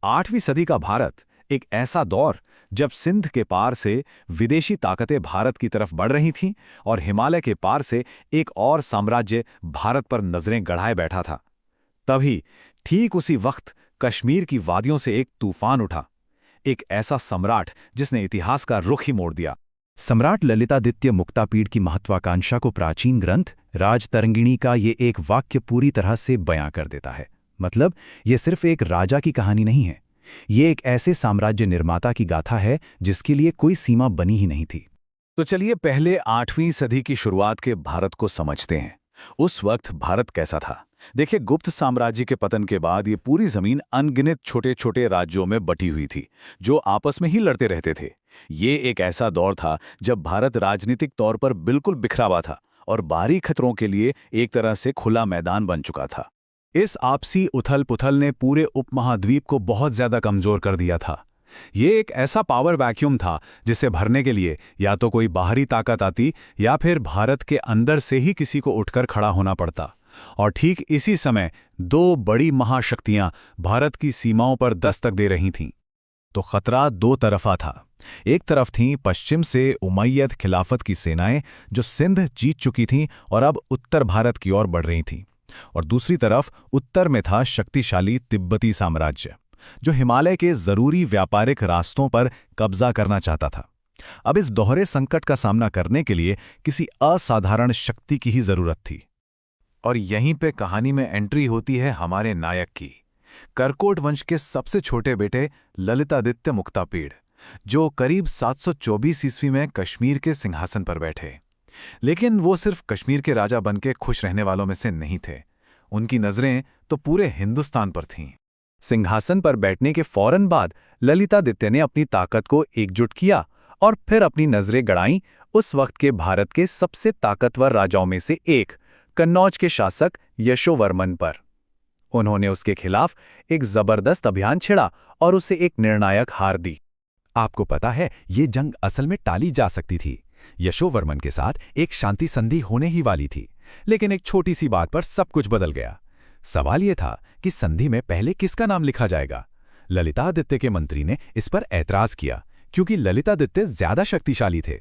8वीं सदी का भारत एक ऐसा दौर जब सिंध के पार से विदेशी ताकतें भारत की तरफ बढ़ रही थीं और हिमालय के पार से एक और साम्राज्य भारत पर नजरें गड़ाए बैठा था। तभी ठीक उसी वक्त कश्मीर की वादियों से एक तूफान उठा, एक ऐसा सम्राट जिसने इतिहास का रुख ही मोड़ दिया। सम्राट ललितादित्य मुक्तापीड की महत्वाकांक्षा को प्राचीन ग्रंथ राजतरंगिणी का ये एक वाक्य पूरी तरह से बयां कर देता है। मतलब ये सिर्फ एक राजा की कहानी नहीं है, ये एक ऐसे साम्राज्य निर्माता की गाथा है जिसके लिए कोई सीमा बनी ही नहीं थी। तो चलिए पहले 8वीं सदी की शुरुआत के भारत को समझते हैं। उस वक्त भारत कैसा था? देखिए, गुप्त साम्राज्य के पतन के बाद ये पूरी जमीन अनगिनत छोटे छोटे राज्यों में बटी हुई थी, जो आपस में ही लड़ते रहते थे। ये एक ऐसा दौर था जब भारत राजनीतिक तौर पर बिल्कुल बिखरा हुआ था और बाहरी खतरों के लिए एक तरह से खुला मैदान बन चुका था। इस आपसी उथल पुथल ने पूरे उपमहाद्वीप को बहुत ज्यादा कमजोर कर दिया था। ये एक ऐसा पावर वैक्यूम था जिसे भरने के लिए या तो कोई बाहरी ताकत आती या फिर भारत के अंदर से ही किसी को उठकर खड़ा होना पड़ता। और ठीक इसी समय दो बड़ी महाशक्तियां भारत की सीमाओं पर दस्तक दे रही थीं। तो खतरा दो तरफा था। एक तरफ थीं पश्चिम से उमैयद खिलाफत की सेनाएं जो सिंध जीत चुकी थीं और अब उत्तर भारत की ओर बढ़ रही थीं, और दूसरी तरफ उत्तर में था शक्तिशाली तिब्बती साम्राज्य जो हिमालय के जरूरी व्यापारिक रास्तों पर कब्जा करना चाहता था। अब इस दोहरे संकट का सामना करने के लिए किसी असाधारण शक्ति की ही जरूरत थी। और यहीं पे कहानी में एंट्री होती है हमारे नायक की, करकोट वंश के सबसे छोटे बेटे ललितादित्य मुक्तापीड, जो करीब 724 ईस्वी में कश्मीर के सिंहासन पर बैठे। लेकिन वो सिर्फ कश्मीर के राजा बनके खुश रहने वालों में से नहीं थे। उनकी नजरें तो पूरे हिंदुस्तान पर थीं। सिंहासन पर बैठने के फौरन बाद ललितादित्य ने अपनी ताकत को एकजुट किया और फिर अपनी नजरें गड़ाईं उस वक्त के भारत के सबसे ताकतवर राजाओं में से एक, कन्नौज के शासक यशोवर्मन पर। उन्होंने उसके खिलाफ एक जबरदस्त अभियान छेड़ा और उसे एक निर्णायक हार दी। आपको पता है, ये जंग असल में टाली जा सकती थी। यशोवर्मन के साथ एक शांति संधि होने ही वाली थी, लेकिन एक छोटी सी बात पर सब कुछ बदल गया। सवाल यह था कि संधि में पहले किसका नाम लिखा जाएगा। ललितादित्य के मंत्री ने इस पर ऐतराज किया क्योंकि ललितादित्य ज्यादा शक्तिशाली थे।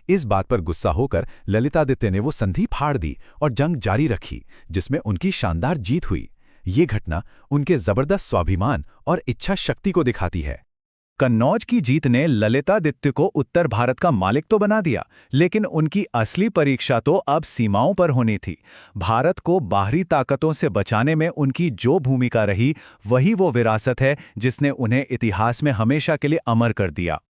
इस बात पर गुस्सा होकर ललितादित्य ने वो संधि फाड़ दी और जंग जारी रखी, जिसमें उनकी शानदार जीत हुई। ये घटना उनके जबरदस्त स्वाभिमान और इच्छा शक्ति को दिखाती है। कन्नौज की जीत ने ललितादित्य को उत्तर भारत का मालिक तो बना दिया, लेकिन उनकी असली परीक्षा तो अब सीमाओं पर होनी थी। भारत को बाहरी ताकतों से बचाने में उनकी जो भूमिका रही, वही वो विरासत है जिसने उन्हें इतिहास में हमेशा के लिए अमर कर दिया।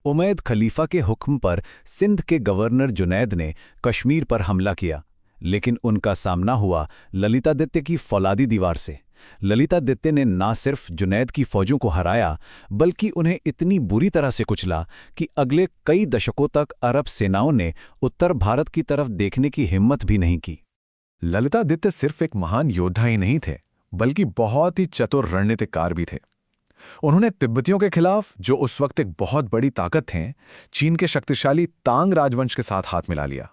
उमैयद खलीफा के हुक्म पर सिंध के गवर्नर जुनैद ने कश्मीर पर हमला किया, लेकिन उनका सामना हुआ ललितादित्य की फौलादी दीवार से। ललितादित्य ने न सिर्फ जुनैद की फौजों को हराया, बल्कि उन्हें इतनी बुरी तरह से कुचला कि अगले कई दशकों तक अरब सेनाओं ने उत्तर भारत की तरफ देखने की हिम्मत भी नहीं की। ललितादित्य सिर्फ एक महान योद्धा ही नहीं थे, बल्कि बहुत ही चतुर रणनीतिकार भी थे। उन्होंने तिब्बतियों के खिलाफ, जो उस वक्त एक बहुत बड़ी ताकत थे, चीन के शक्तिशाली तांग राजवंश के साथ हाथ मिला लिया।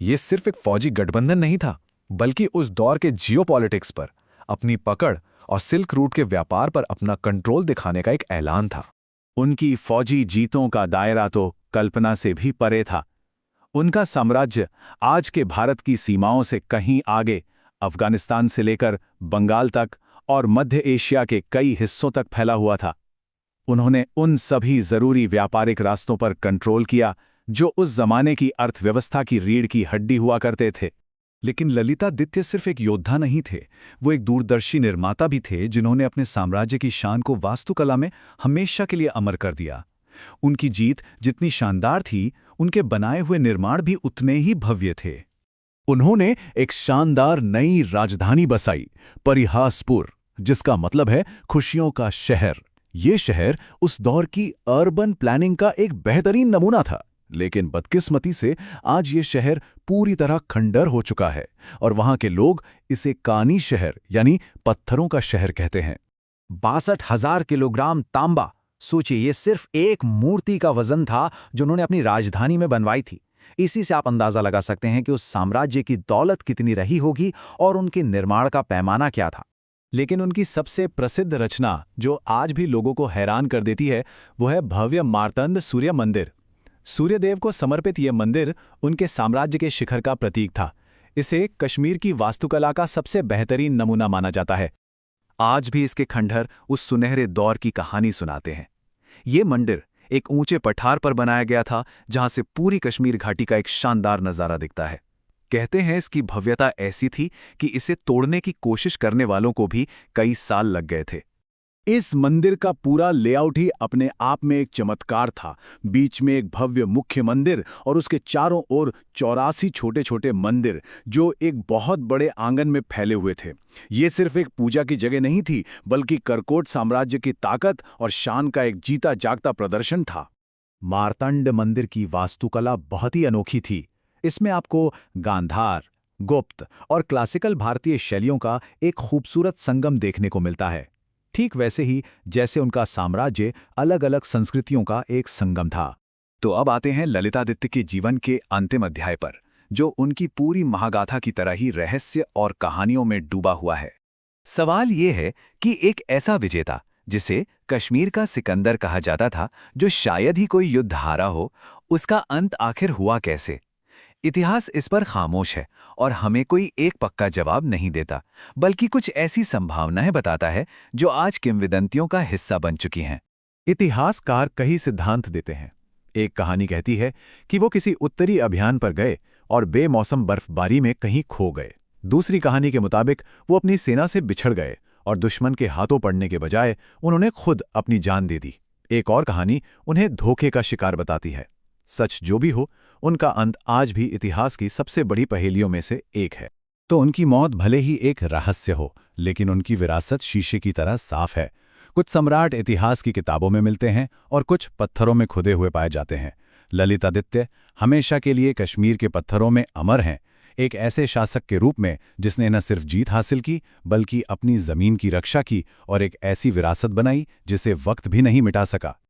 यह सिर्फ एक फौजी गठबंधन नहीं था, बल्कि उस दौर के जियोपॉलिटिक्स पर अपनी पकड़ और सिल्क रूट के व्यापार पर अपना कंट्रोल दिखाने का एक ऐलान था। उनकी फौजी जीतों का दायरा तो कल्पना से भी परे था। उनका साम्राज्य आज के भारत की सीमाओं से कहीं आगे, अफगानिस्तान से लेकर बंगाल तक और मध्य एशिया के कई हिस्सों तक फैला हुआ था। उन्होंने उन सभी जरूरी व्यापारिक रास्तों पर कंट्रोल किया जो उस जमाने की अर्थव्यवस्था की रीढ़ की हड्डी हुआ करते थे। लेकिन ललितादित्य सिर्फ एक योद्धा नहीं थे, वो एक दूरदर्शी निर्माता भी थे जिन्होंने अपने साम्राज्य की शान को वास्तुकला में हमेशा के लिए अमर कर दिया। उनकी जीत जितनी शानदार थी, उनके बनाए हुए निर्माण भी उतने ही भव्य थे। उन्होंने एक शानदार नई राजधानी बसाई, परिहासपुर, जिसका मतलब है खुशियों का शहर। ये शहर उस दौर की अर्बन प्लानिंग का एक बेहतरीन नमूना था। लेकिन बदकिस्मती से आज ये शहर पूरी तरह खंडर हो चुका है और वहां के लोग इसे कानी शहर यानी पत्थरों का शहर कहते हैं। 62,000 किलोग्राम तांबा, सोचिए, ये सिर्फ एक मूर्ति का वजन था जो उन्होंने अपनी राजधानी में बनवाई थी। इसी से आप अंदाजा लगा सकते हैं कि उस साम्राज्य की दौलत कितनी रही होगी और उनके निर्माण का पैमाना क्या था। लेकिन उनकी सबसे प्रसिद्ध रचना जो आज भी लोगों को हैरान कर देती है वो है भव्य मार्तंड सूर्य मंदिर। सूर्यदेव को समर्पित यह मंदिर उनके साम्राज्य के शिखर का प्रतीक था। इसे कश्मीर की वास्तुकला का सबसे बेहतरीन नमूना माना जाता है। आज भी इसके खंडहर उस सुनहरे दौर की कहानी सुनाते हैं। ये मंदिर एक ऊंचे पठार पर बनाया गया था जहां से पूरी कश्मीर घाटी का एक शानदार नजारा दिखता है। कहते हैं इसकी भव्यता ऐसी थी कि इसे तोड़ने की कोशिश करने वालों को भी कई साल लग गए थे। इस मंदिर का पूरा लेआउट ही अपने आप में एक चमत्कार था। बीच में एक भव्य मुख्य मंदिर और उसके चारों ओर 84 छोटे-छोटे मंदिर जो एक बहुत बड़े आंगन में फैले हुए थे। ये सिर्फ एक पूजा की जगह नहीं थी, बल्कि करकोट साम्राज्य की ताकत और शान का एक जीता जागता प्रदर्शन था। मार्तंड मंदिर की वास्तुकला बहुत ही अनोखी थी। इसमें आपको गांधार, गुप्त और क्लासिकल भारतीय शैलियों का एक खूबसूरत संगम देखने को मिलता है। ठीक वैसे ही जैसे उनका साम्राज्य अलग अलग संस्कृतियों का एक संगम था। तो अब आते हैं ललितादित्य के जीवन के अंतिम अध्याय पर, जो उनकी पूरी महागाथा की तरह ही रहस्य और कहानियों में डूबा हुआ है। सवाल ये है कि एक ऐसा विजेता जिसे कश्मीर का सिकंदर कहा जाता था, जो शायद ही कोई युद्ध हारा हो, उसका अंत आखिर हुआ कैसे? इतिहास इस पर खामोश है और हमें कोई एक पक्का जवाब नहीं देता, बल्कि कुछ ऐसी संभावनाएं बताता है जो आज किंवदंतियों का हिस्सा बन चुकी हैं। इतिहासकार कई सिद्धांत देते हैं। एक कहानी कहती है कि वो किसी उत्तरी अभियान पर गए और बेमौसम बर्फबारी में कहीं खो गए। दूसरी कहानी के मुताबिक वो अपनी सेना से बिछड़ गए और दुश्मन के हाथों पड़ने के बजाय उन्होंने खुद अपनी जान दे दी। एक और कहानी उन्हें धोखे का शिकार बताती है। सच जो भी हो, उनका अंत आज भी इतिहास की सबसे बड़ी पहेलियों में से एक है। तो उनकी मौत भले ही एक रहस्य हो, लेकिन उनकी विरासत शीशे की तरह साफ है। कुछ सम्राट इतिहास की किताबों में मिलते हैं और कुछ पत्थरों में खुदे हुए पाए जाते हैं। ललितादित्य हमेशा के लिए कश्मीर के पत्थरों में अमर हैं, एक ऐसे शासक के रूप में जिसने न सिर्फ जीत हासिल की, बल्कि अपनी जमीन की रक्षा की और एक ऐसी विरासत बनाई जिसे वक्त भी नहीं मिटा सका।